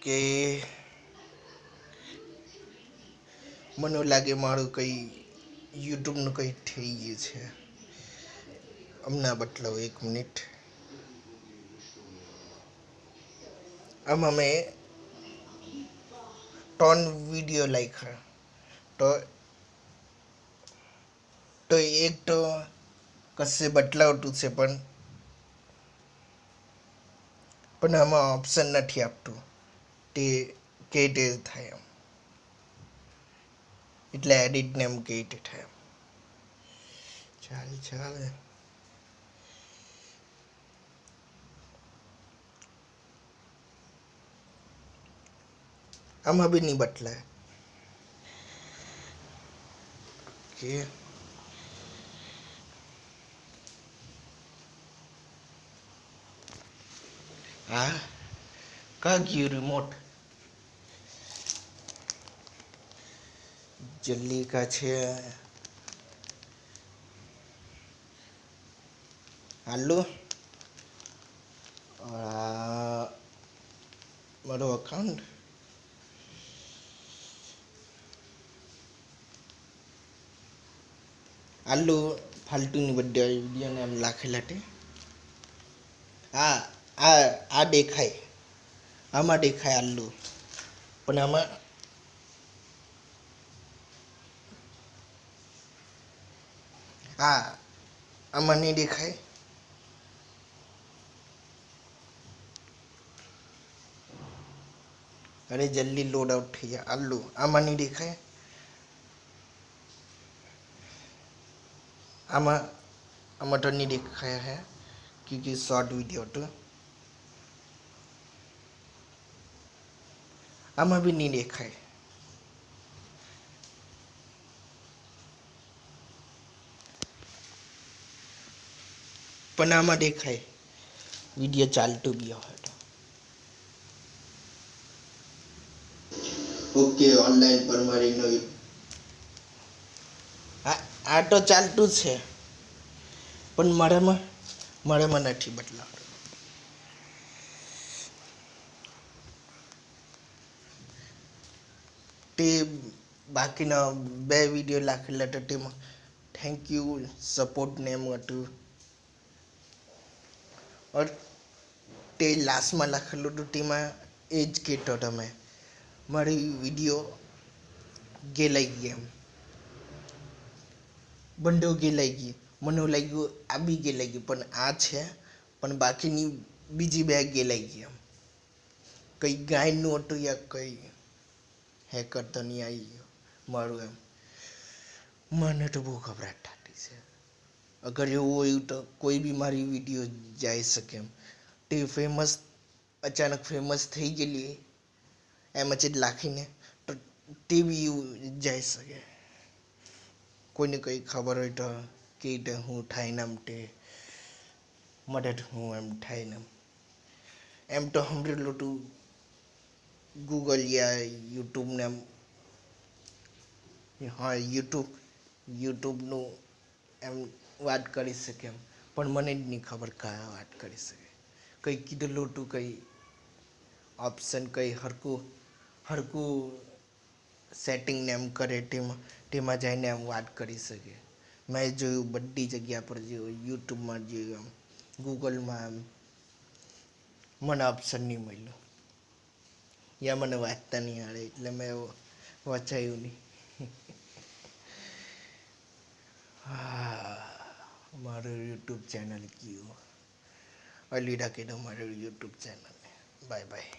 કે મને લાગે મારું કંઈ યુટ્યુબનું કંઈ થઈ ગયું છે. હમણાં બતલાવો 1 મિનિટ. આમાં મેં 3 વિડીયો લાખ્યા તો એક તો કશે બતલાવતું છે પણ આમાં ઓપ્શન નથી આપતું તે કે રીતે થાય એમ, એટલે એડિટને એમ કે રીતે થાય એમ. ચાલે આમાં બી નહીં બતલાય કે હા કા ગયું રિમોટ? જલ્દી કા છે? હાલો મારો અકાઉન્ટ આલુ ફાલતુની બધા વિડીયોને એમ લાખેલા તે આ દેખાય, આમાં દેખાય આલ્લું, પણ આમાં નહીં દેખાય. અરે જલ્દી લોડ આઉટ થઈ જાય. આલ્લું આમાં નહીં દેખાય. આમાં તો નહીં દેખાય હે ક્योंकि શોર્ટ વિડીયો હતો. આમાં બી નહીં દેખાય. પણ આમાં દેખાય વિડીયો ચાલતું બી હોય તો. ઓકે ઓનલાઈન પર મારી નવી આ તો ચાલતું જ છે પણ મારામાં નથી બદલાવ. તે બાકીના 2 વિડીયો લાખેલા હતા તેમાં થેન્ક યુ સપોર્ટ નેમ હતું. ઓર તે લાસ્ટમાં લખેલું હતું તેમાં એ જ કહેતો તમે મારી વિડીયો ગેલાઈ ગઈ એમ, બંડો ગેલાઈ ગઈ. મને લાગ્યું આ બી ગેલાઈ ગયું પણ આ છે, પણ બાકીની બીજી 2 ગેલાઈ ગઈ એમ. કંઈ ગાયનું હતું યા કંઈ હેકર તો નહીં આવી ગયો મારું એમ. મને તો બહુ ગભરાટ થતી છે. અગર એવું હોય તો કોઈ બી મારી વિડીયો જઈ શકે એમ. તે અચાનક ફેમસ થઈ ગયેલી એમ જ લાખીને તો તે બી જઈ શકે. કોઈને કંઈ ખબર હોય તો કે રીતે હું થાય ને એમ તે મદદ હું એમ થાય ને એમ તો સાંભળેલું હતું ગૂગલ યા યુટ્યુબને એમ. હા યુટ્યુબનું એમ વાત કરી શકે એમ, પણ મને જ નહીં ખબર કયા વાત કરી શકે. કંઈ કીધેલું હતું કંઈ ઓપ્શન કંઈ હરકું સેટિંગને એમ કરે તેમાં જઈને એમ વાત કરી શકે. મેં જોયું બધી જગ્યા પર જોયું, યુટ્યુબમાં જોયું, એમ ગૂગલમાં એમ મને ઓપ્શન નહીં મળ્યું યા મને વાંચતા નહીં આવડે એટલે મેં વાંચાયું નહીં. મારું યુટ્યુબ ચેનલ કયું અલીડા કે મારું યુટ્યુબ ચેનલ. Bye bye.